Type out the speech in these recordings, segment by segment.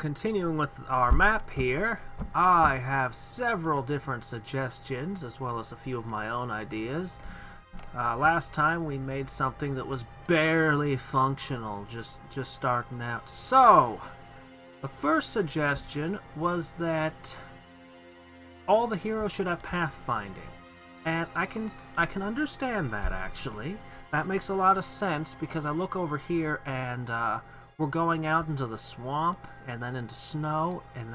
continuing with our map here, I have several different suggestions as well as a few of my own ideas. Last time we made something that was barely functional, just starting out. So, the first suggestion was that all the heroes should have pathfinding. And I can understand that, actually. That makes a lot of sense because I look over here and we're going out into the swamp and then into snow, and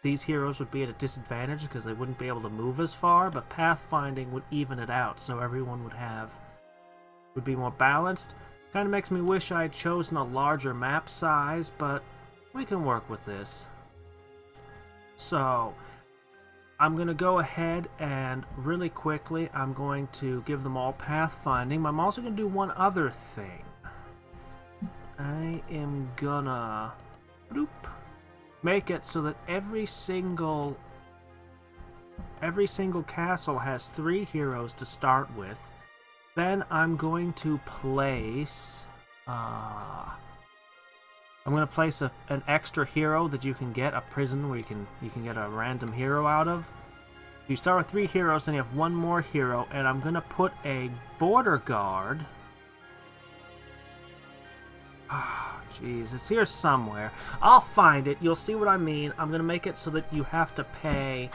these heroes would be at a disadvantage because they wouldn't be able to move as far, but pathfinding would even it out, so everyone would be more balanced. Kind of makes me wish I had chosen a larger map size, but we can work with this. So, I'm going to go ahead and really quickly, I'm going to give them all pathfinding. I'm also going to do one other thing. I am gonna make it so that every single castle has 3 heroes to start with. Then I'm going to place an extra hero that you can get, a prison where you can get a random hero out of. You start with 3 heroes, then you have 1 more hero, and I'm gonna put a border guard. Jeez, it's here somewhere. I'll find it. You'll see what I mean. I'm going to make it so that you have to pay.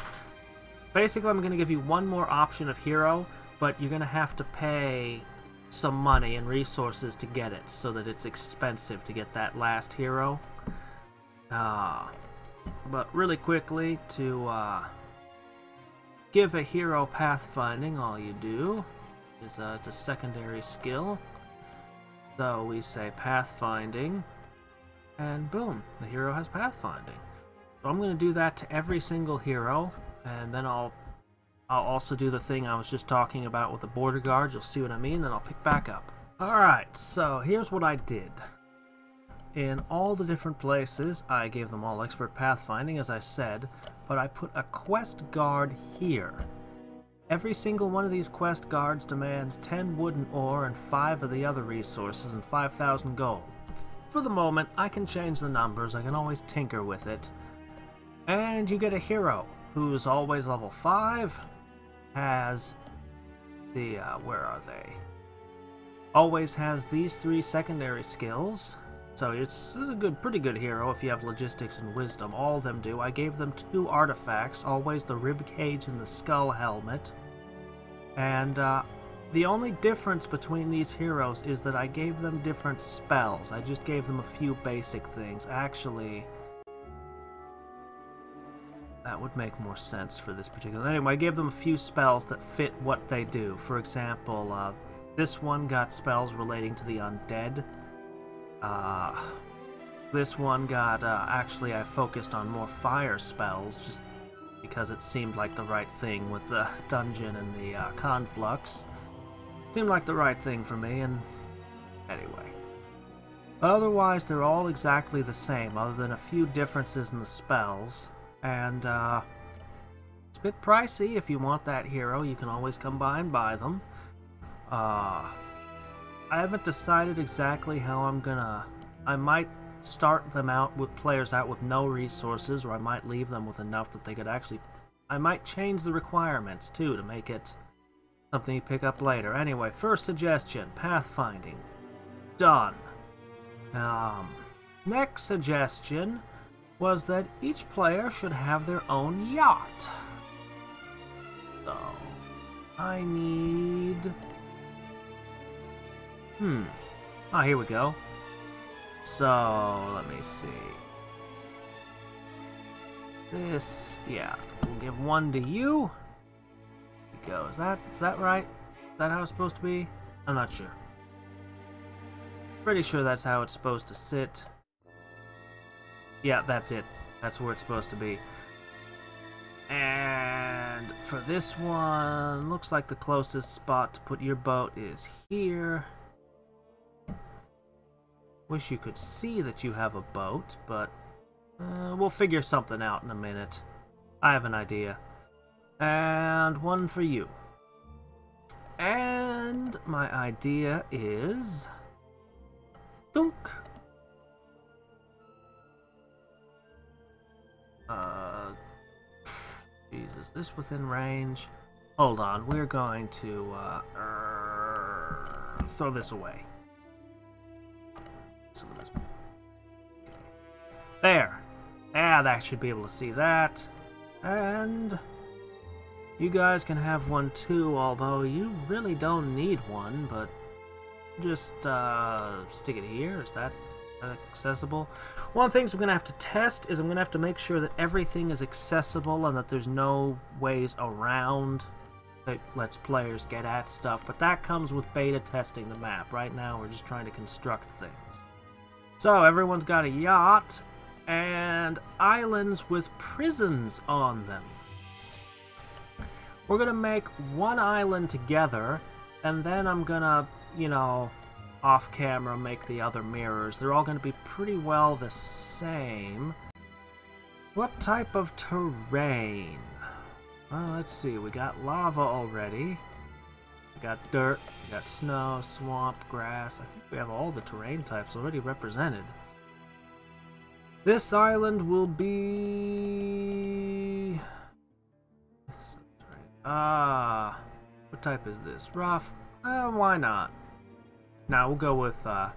Basically, I'm going to give you 1 more option of hero, but you're going to have to pay some money and resources to get it, so that it's expensive to get that last hero. But really quickly, to give a hero pathfinding, all you do is it's a secondary skill. So we say pathfinding, and boom, the hero has pathfinding. So I'm going to do that to every single hero, and then I'll also do the thing I was just talking about with the border guard. You'll see what I mean, and I'll pick back up. Alright, so here's what I did. In all the different places, I gave them all expert pathfinding, as I said, but I put a quest guard here. Every single one of these quest guards demands 10 wooden ore and 5 of the other resources and 5,000 gold. For the moment, I can change the numbers, I can always tinker with it. And you get a hero who's always level 5, has the, where are they? Always has these 3 secondary skills. So this is a pretty good hero if you have logistics and wisdom. All of them do. I gave them 2 artifacts, always the rib cage and the skull helmet. And the only difference between these heroes is that I gave them different spells. I just gave them a few basic things. Actually, that would make more sense for this particular. Anyway, I gave them a few spells that fit what they do. For example, this one got spells relating to the undead. This one got, actually I focused on more fire spells, just because it seemed like the right thing with the dungeon and the conflux. Seemed like the right thing for me, and anyway. Otherwise, they're all exactly the same, other than a few differences in the spells, and it's a bit pricey. If you want that hero, you can always come by and buy them. I haven't decided exactly how I'm gonna... I might start them out with players out with no resources, or I might leave them with enough that they could actually... I might change the requirements, too, to make it something you pick up later. Anyway, first suggestion, pathfinding. Done. Next suggestion was that each player should have their own yacht. So, I need... Oh, here we go. So, let me see. This, yeah, we'll give 1 to you. Here we go. Is that right? Is that how it's supposed to be? I'm not sure. Pretty sure that's how it's supposed to sit. Yeah, that's it. That's where it's supposed to be. And for this one, looks like the closest spot to put your boat is here. Wish you could see that you have a boat, but we'll figure something out in a minute. I have an idea. And 1 for you. And my idea is... Dunk! Jesus, this within range? Hold on, we're going to throw this away. Some of this. There. Yeah, that should be able to see that. And you guys can have one too, although you really don't need one, but just stick it here. Is that accessible? One of the things I'm going to have to test is I'm going to have to make sure that everything is accessible and that there's no ways around that lets players get at stuff, but that comes with beta testing the map. Right now we're just trying to construct things. So everyone's got a yacht and islands with prisons on them. We're going to make one island together, and then I'm going to, you know, off camera make the other mirrors. They're all going to be pretty well the same. What type of terrain? Well, let's see. We got lava already. We got dirt. We got snow, swamp, grass. I think we have all the terrain types already represented. This island will be... what type is this? Rough? Why not? Now we'll go with, yeah,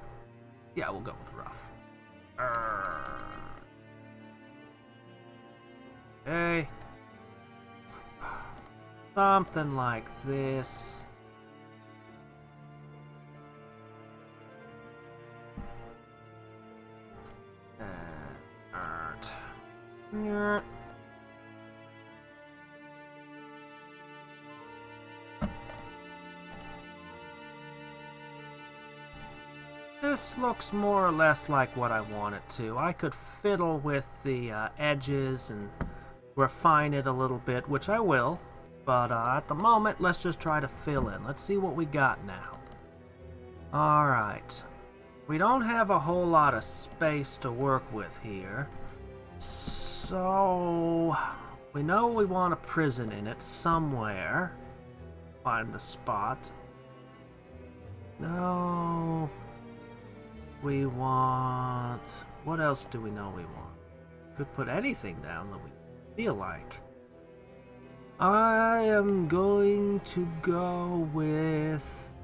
we'll go with rough. Okay. Something like this. Yeah. This looks more or less like what I want it to. I could fiddle with the edges and refine it a little bit, which I will. But at the moment, let's just try to fill in. Let's see what we got now. Alright. We don't have a whole lot of space to work with here. So we know we want a prison in it somewhere. Find the spot. No. We want... What else do we know we want? Could put anything down that we feel like. I am going to go with...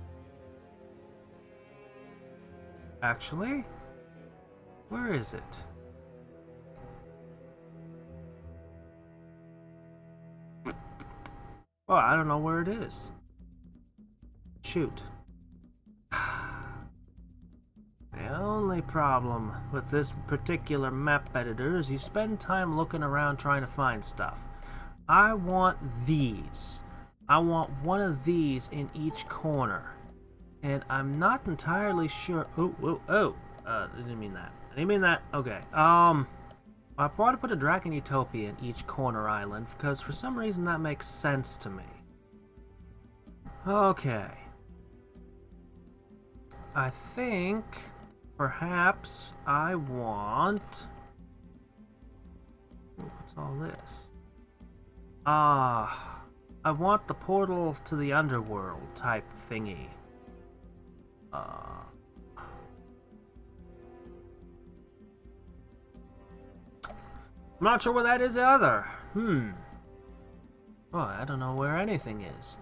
Actually, where is it? Oh, I don't know where it is. Shoot. The only problem with this particular map editor is you spend time looking around trying to find stuff. I want these. I want one of these in each corner. And I'm not entirely sure... I didn't mean that. I didn't mean that. Okay. I want to put a Dragon Utopia in each corner island, because for some reason that makes sense to me. Okay. I think... Perhaps I want... What's all this? I want the portal to the underworld type thingy. I'm not sure where that is either. Oh, I don't know where anything is.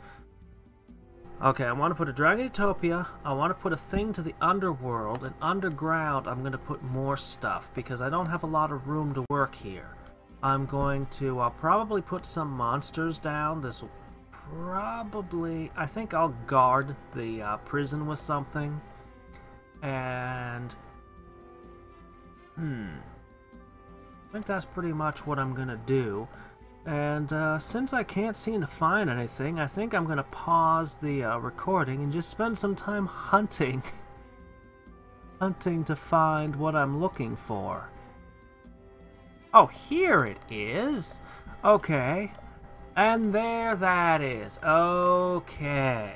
Okay, I want to put a Dragon Utopia. I want to put a thing to the underworld, and underground I'm going to put more stuff because I don't have a lot of room to work here. I'm going to probably put some monsters down. This will probably... I think I'll guard the prison with something. And... I think that's pretty much what I'm going to do. And since I can't seem to find anything, I think I'm going to pause the recording and just spend some time hunting. Hunting to find what I'm looking for. Oh, here it is! Okay. And there that is. Okay.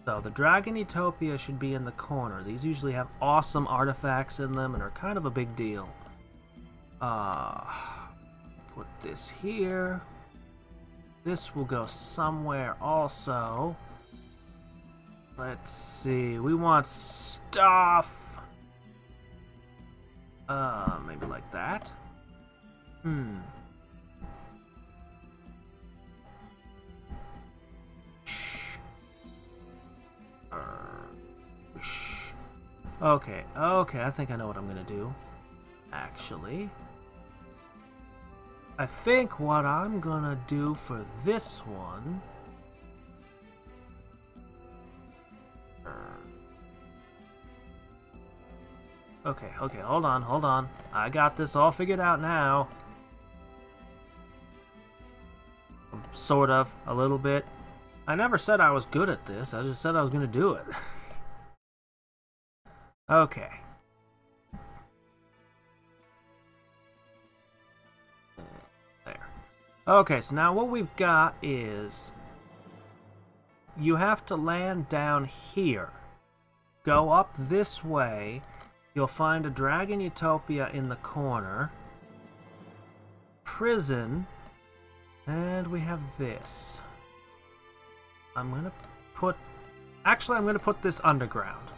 So the Dragon Utopia should be in the corner. These usually have awesome artifacts in them and are kind of a big deal. Put this here. This will go somewhere also. Let's see. We want stuff. Maybe like that. Hmm. Okay, okay, I think I know what I'm gonna do. Actually, I think what I'm gonna do for this one... Okay, okay, hold on, hold on. I got this all figured out now. Sort of, a little bit. I never said I was good at this, I just said I was gonna do it. Okay. There. Okay, so now what we've got is... you have to land down here. Go up this way. You'll find a Dragon Utopia in the corner. Prison. And we have this. I'm going to put... actually, I'm going to put this underground.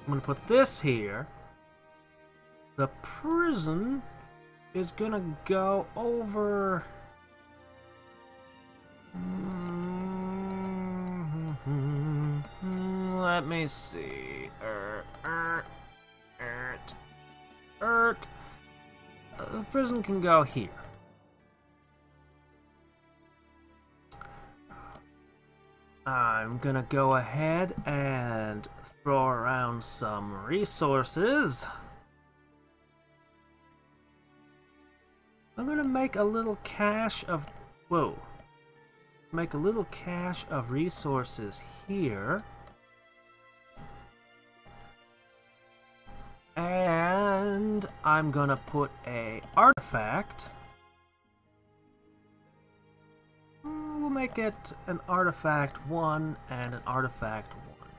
I'm going to put this here. The prison is going to go over... let me see. The prison can go here. I'm gonna go ahead and throw around some resources. I'm gonna make a little cache of... whoa. Make a little cache of resources here. And I'm gonna put a artifact. We'll make it an artifact 1 and an artifact 1.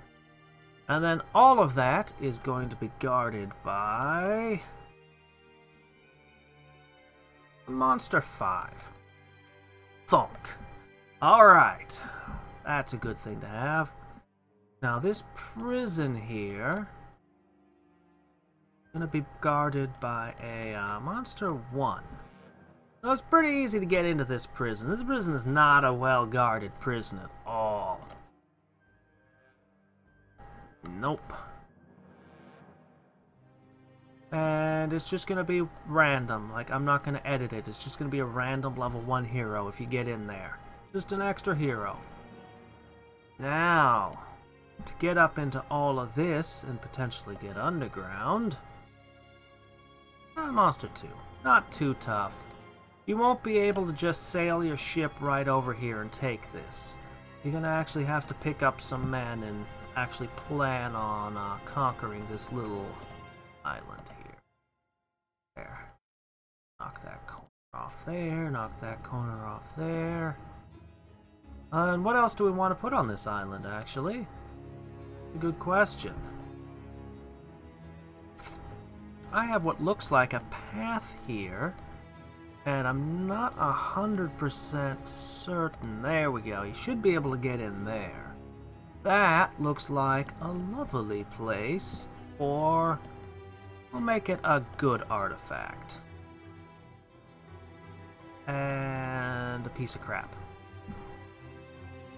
And then all of that is going to be guarded by Monster 5. Thunk. Alright. That's a good thing to have. Now this prison here... gonna be guarded by a Monster 1. So it's pretty easy to get into this prison. This prison is not a well-guarded prison at all. Nope. And it's just gonna be random. Like, I'm not gonna edit it. It's just gonna be a random level 1 hero if you get in there. Just an extra hero. Now, to get up into all of this and potentially get underground... Monster 2. Not too tough. You won't be able to just sail your ship right over here and take this. You're gonna actually have to pick up some men and actually plan on conquering this little island here. There. Knock that corner off there, knock that corner off there. And what else do we want to put on this island, actually? A good question. I have what looks like a path here, and I'm not 100% certain. There we go. You should be able to get in there. That looks like a lovely place for... we'll make it a good artifact. And a piece of crap.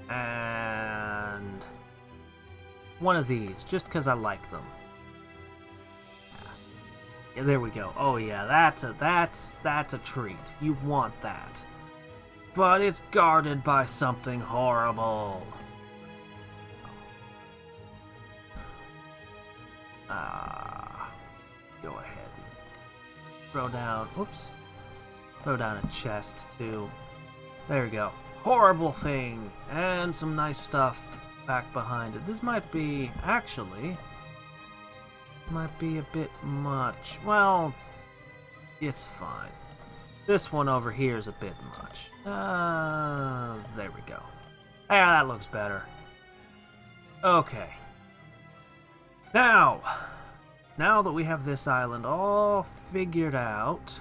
And one of these, just because I like them. Yeah, there we go. Oh yeah, that's a treat. You want that. But it's guarded by something horrible. Go ahead and throw down, oops. Throw down a chest too. There we go. Horrible thing. And some nice stuff back behind it. This might be, actually... might be a bit much. Well, it's fine. This one over here is a bit much. There we go. Ah, that looks better. Okay. Now that we have this island all figured out,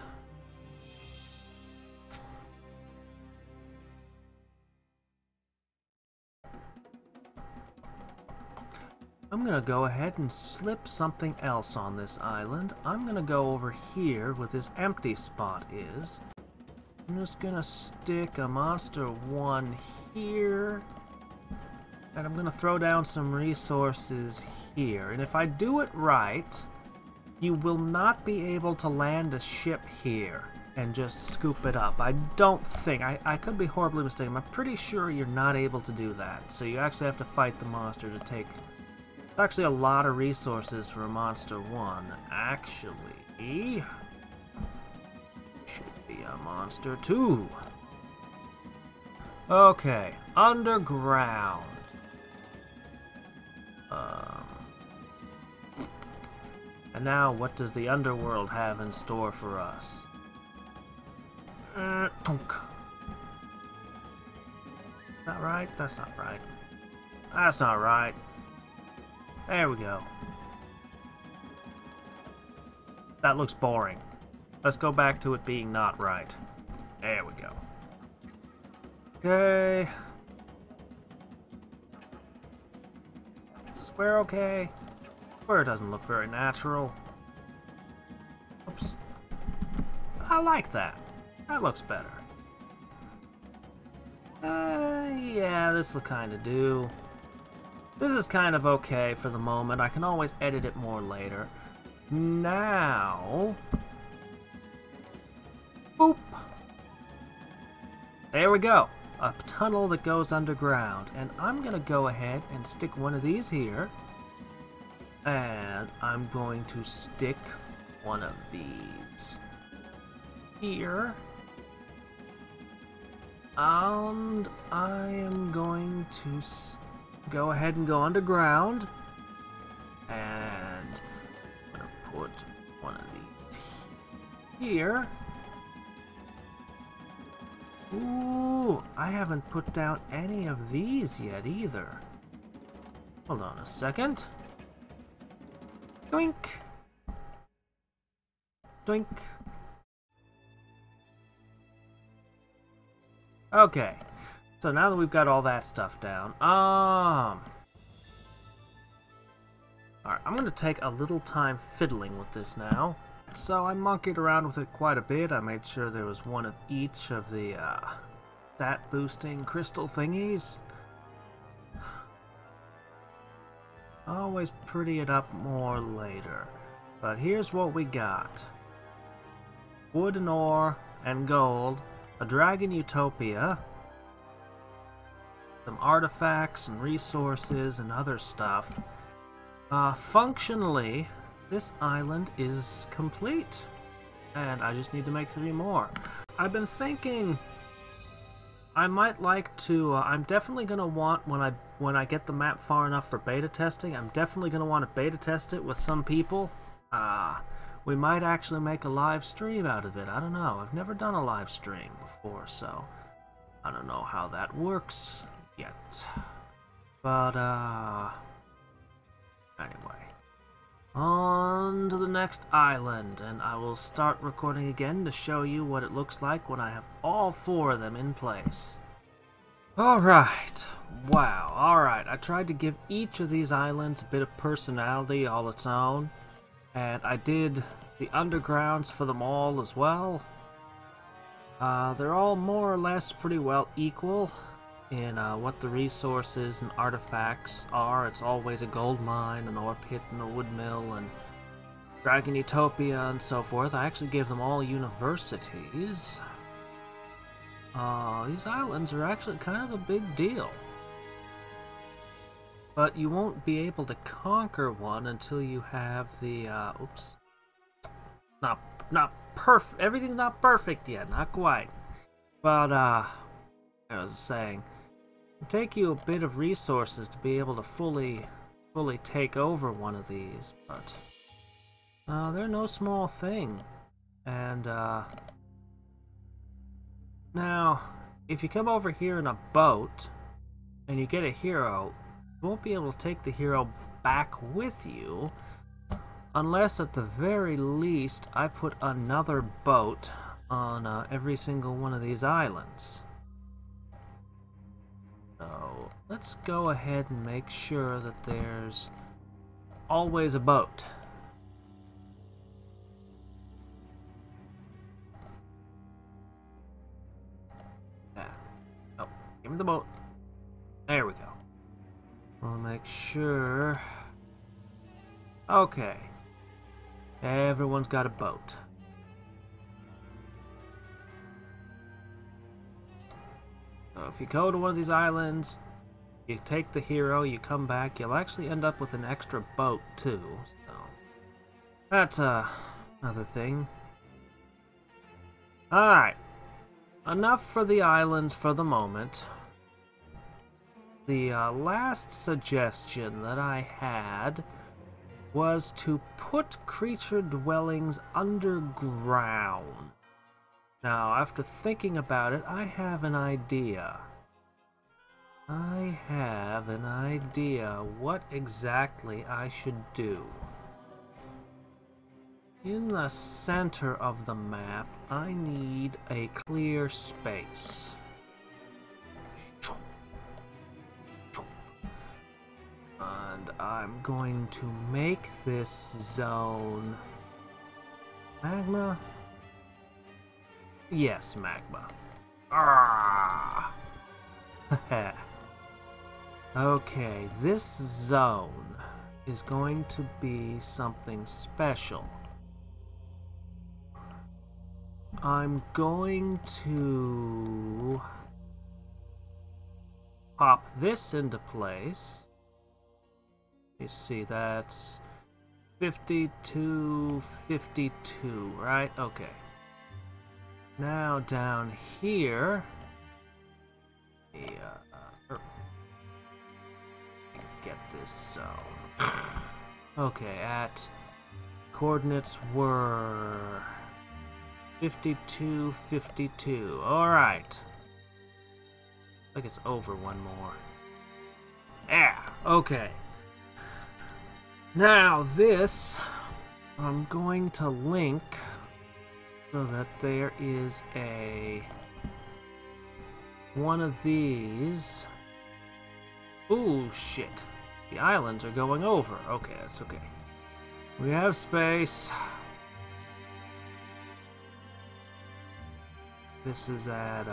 I'm gonna go ahead and slip something else on this island. I'm gonna go over here where this empty spot is. I'm just gonna stick a monster 1 here. And I'm gonna throw down some resources here. And if I do it right, you will not be able to land a ship here and just scoop it up. I don't think. I could be horribly mistaken. I'm pretty sure you're not able to do that. So you actually have to fight the monster to take... It's actually a lot of resources for a monster 1. Actually... should be a monster 2. Okay. Underground. And now, what does the underworld have in store for us? Not right? That's not right. That's not right. There we go. That looks boring. Let's go back to it being not right. There we go. Okay. Square okay. Square doesn't look very natural. Oops. I like that. That looks better. Yeah, this will kind of do. This is kind of okay for the moment. I can always edit it more later. Now... boop! There we go. A tunnel that goes underground. And I'm going to go ahead and stick one of these here. And I'm going to stick one of these here. And I am going to go ahead and go underground. And I'm going to put one of these here. Ooh, I haven't put down any of these yet either. Hold on a second. Doink. Doink. Okay. So now that we've got all that stuff down, alright, I'm gonna take a little time fiddling with this now. So I monkeyed around with it quite a bit. I made sure there was one of each of the stat boosting crystal thingies. Always pretty it up more later. But here's what we got. Wood and ore and gold. A dragon utopia. Some artifacts and resources and other stuff. Functionally, this island is complete. And I just need to make 3 more. I've been thinking I might like to, I'm definitely going to want, when I get the map far enough for beta testing, I'm definitely going to want to beta test it with some people. We might actually make a live stream out of it. I don't know. I've never done a live stream before, so I don't know how that works yet. But, anyway. On to the next island, and I will start recording again to show you what it looks like when I have all 4 of them in place. Alright, wow, alright, I tried to give each of these islands a bit of personality all its own, and I did the undergrounds for them all as well. They're all more or less pretty well equal in what the resources and artifacts are. It's always a gold mine, an ore pit, and a wood mill, and Dragon Utopia, and so forth. I actually gave them all universities. These islands are actually kind of a big deal. But you won't be able to conquer one until you have the, oops. Not perfect. Everything's not perfect yet, not quite. But, I was saying, it'll take you a bit of resources to be able to fully take over one of these, but they're no small thing. And now, if you come over here in a boat and you get a hero, you won't be able to take the hero back with you unless at the very least I put another boat on every single one of these islands. So let's go ahead and make sure that there's always a boat. Give me the boat. There we go. We'll make sure. Okay. Everyone's got a boat. So if you go to one of these islands, you take the hero, you come back, you'll actually end up with an extra boat too. So that's another thing. Alright. Enough for the islands for the moment. The last suggestion that I had was to put creature dwellings underground. Now, after thinking about it, I have an idea. What exactly I should do. In the center of the map, I need a clear space. And I'm going to make this zone magma. Yes, magma. Ah. Okay, this zone is going to be something special. I'm going to pop this into place. You see, that's 52, 52, right? Okay. Now down here, get this zone. Okay, at coordinates were 52, 52. All right. I think it's over one more. Yeah. Okay. Now this, I'm going to link so that there is one of these. Ooh, shit. The islands are going over. Okay, that's okay. We have space. This is at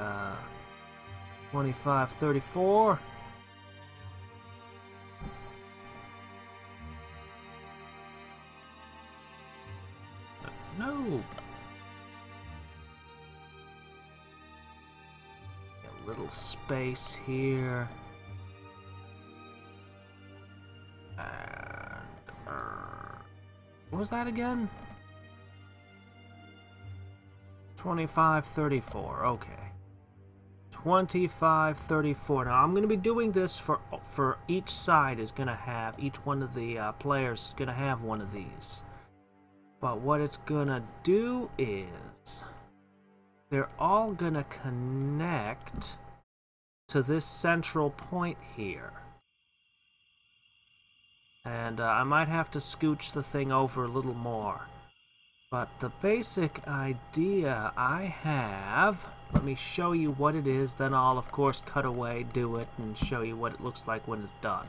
2534. No. A little space here. And what was that again? 2534. Okay. 2534. Now I'm going to be doing this for each side is going to have, each one of the players is going to have one of these. But what it's going to do is they're all going to connect to this central point here. And I might have to scooch the thing over a little more. But the basic idea I have, let me show you what it is, then I'll of course cut away, do it, and show you what it looks like when it's done.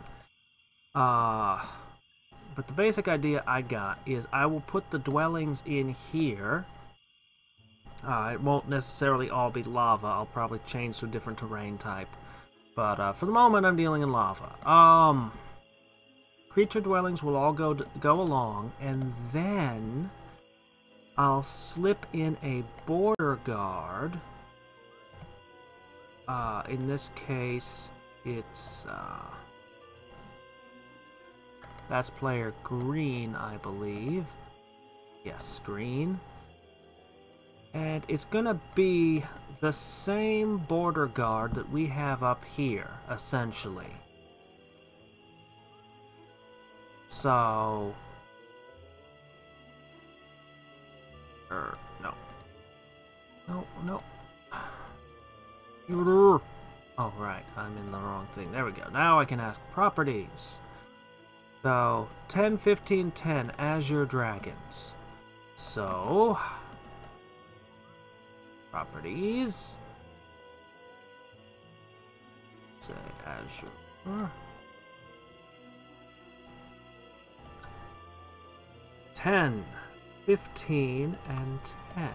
But the basic idea I got is I will put the dwellings in here. It won't necessarily all be lava. I'll probably change to a different terrain type. But for the moment, I'm dealing in lava. Creature dwellings will all go along, and then I'll slip in a border guard. In this case, it's that's player green, I believe. Yes, green. And it's gonna be the same border guard that we have up here, essentially. So... no. No. Oh, right, I'm in the wrong thing. There we go. Now I can ask properties. So, 10, 15, 10, Azure Dragons. So, properties. Say Azure. 10, 15, and 10.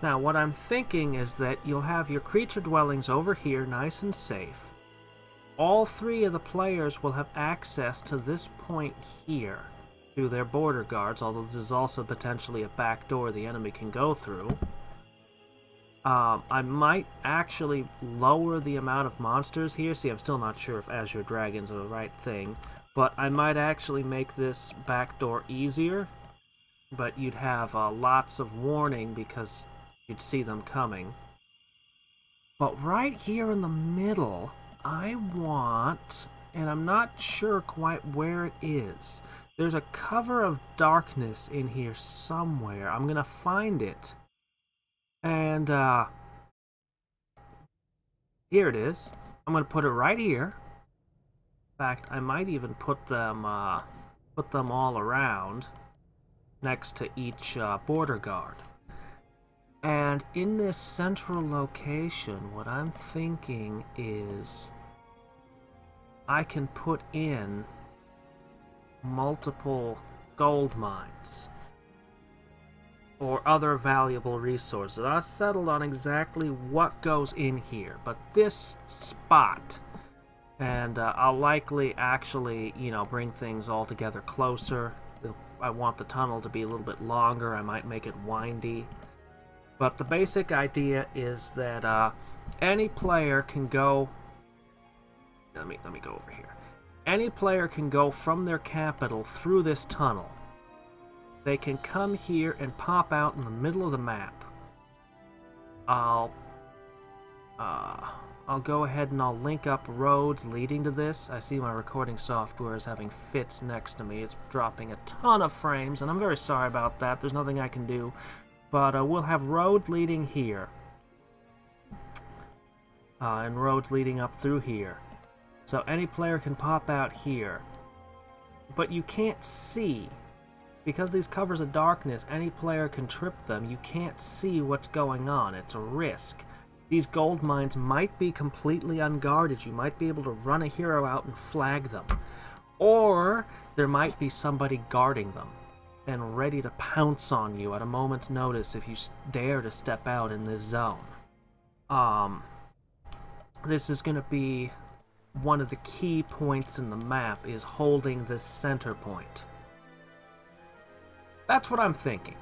Now, what I'm thinking is that you'll have your creature dwellings over here, nice and safe. All three of the players will have access to this point here through their border guards, although there's also potentially a back door the enemy can go through. I might actually lower the amount of monsters here. See, I'm still not sure if Azure Dragons are the right thing, but I might actually make this back door easier, but you'd have lots of warning because you'd see them coming. But right here in the middle, I want, and I'm not sure quite where it is, there's a cover of darkness in here somewhere. I'm gonna find it. And here it is. I'm gonna put it right here. In fact, I might even put them all around next to each border guard. And in this central location, what I'm thinking is I can put in multiple gold mines or other valuable resources. I settled on exactly what goes in here, but this spot, and I'll likely actually, bring things all together closer. I want the tunnel to be a little bit longer. I might make it windy. But the basic idea is that any player can go... Let me go over here. Any player can go from their capital through this tunnel. They can come here and pop out in the middle of the map. I'll go ahead and I'll link up roads leading to this. I see my recording software is having fits next to me. It's dropping a ton of frames, and I'm very sorry about that. There's nothing I can do. But we'll have roads leading here. And roads leading up through here. So any player can pop out here. But you can't see. Because these covers of darkness, any player can trip them. You can't see what's going on. It's a risk. These gold mines might be completely unguarded. You might be able to run a hero out and flag them. Or there might be somebody guarding them and ready to pounce on you at a moment's notice if you dare to step out in this zone. This is going to be one of the key points in the map, is holding this center point. That's what I'm thinking.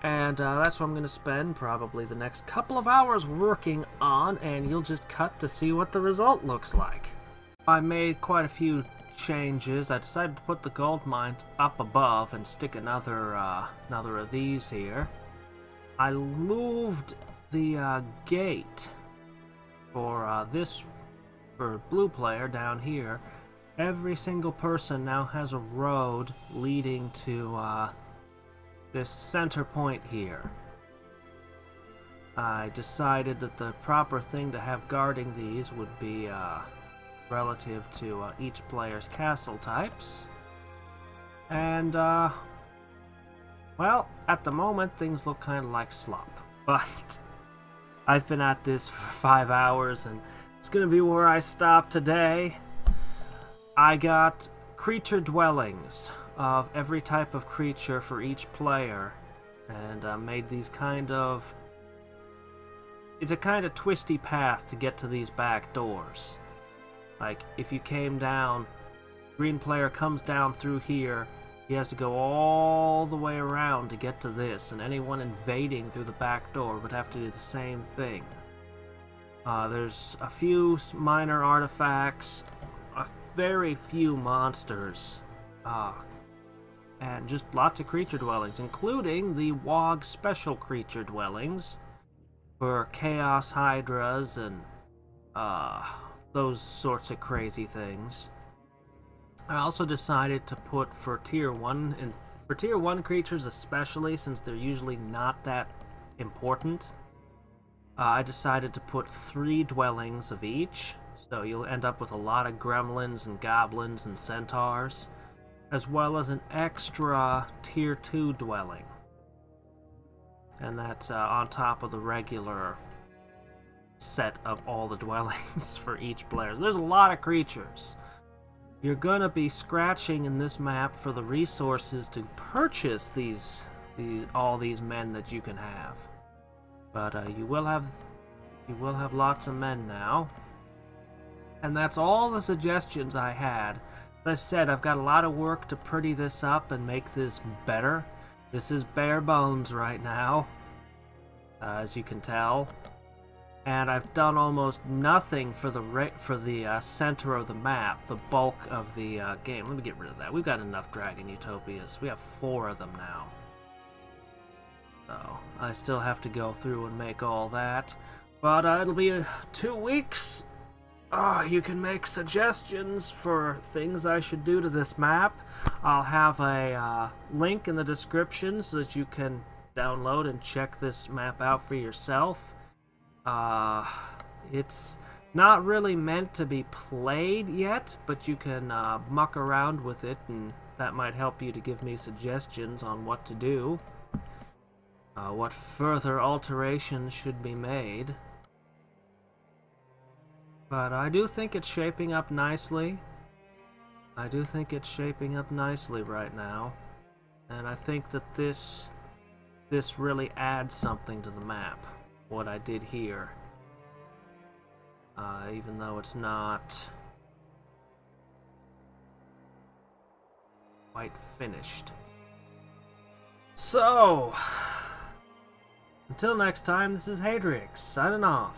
And that's what I'm going to spend probably the next couple of hours working on, and you'll just cut to see what the result looks like. I made quite a few changes. I decided to put the gold mines up above and stick another of these here. I moved the gate for blue player down here. Every single person now has a road leading to this center point here. I decided that the proper thing to have guarding these would be relative to each player's castle types. And, well, at the moment things look kind of like slop. But I've been at this for 5 hours, and it's going to be where I stop today. I got creature dwellings of every type of creature for each player, and made these kind of... It's a kind of twisty path to get to these back doors. Like, if you came down, green player comes down through here, he has to go all the way around to get to this, and anyone invading through the back door would have to do the same thing. There's a few minor artifacts, a very few monsters, and just lots of creature dwellings, including the WoG special creature dwellings for Chaos Hydras and those sorts of crazy things. I also decided to put for tier 1, and for tier 1 creatures especially, since they're usually not that important, I decided to put 3 dwellings of each, so you'll end up with a lot of gremlins and goblins and centaurs, as well as an extra tier 2 dwelling. And that's on top of the regular set of all the dwellings for each player. So there's a lot of creatures. You're gonna be scratching in this map for the resources to purchase all these men that you can have. But you will have lots of men now. And that's all the suggestions I had. As I said, I've got a lot of work to pretty this up and make this better. This is bare bones right now, as you can tell. And I've done almost nothing for the center of the map, the bulk of the game. Let me get rid of that. We've got enough Dragon Utopias. We have 4 of them now. So I still have to go through and make all that. But it'll be 2 weeks. You can make suggestions for things I should do to this map. I'll have a link in the description so that you can download and check this map out for yourself. It's not really meant to be played yet, but you can muck around with it, and that might help you to give me suggestions on what to do. What further alterations should be made. But I do think it's shaping up nicely. I do think it's shaping up nicely right now. And I think that this really adds something to the map, what I did here. Even though it's not quite finished. So, until next time, this is Hadrix, signing off.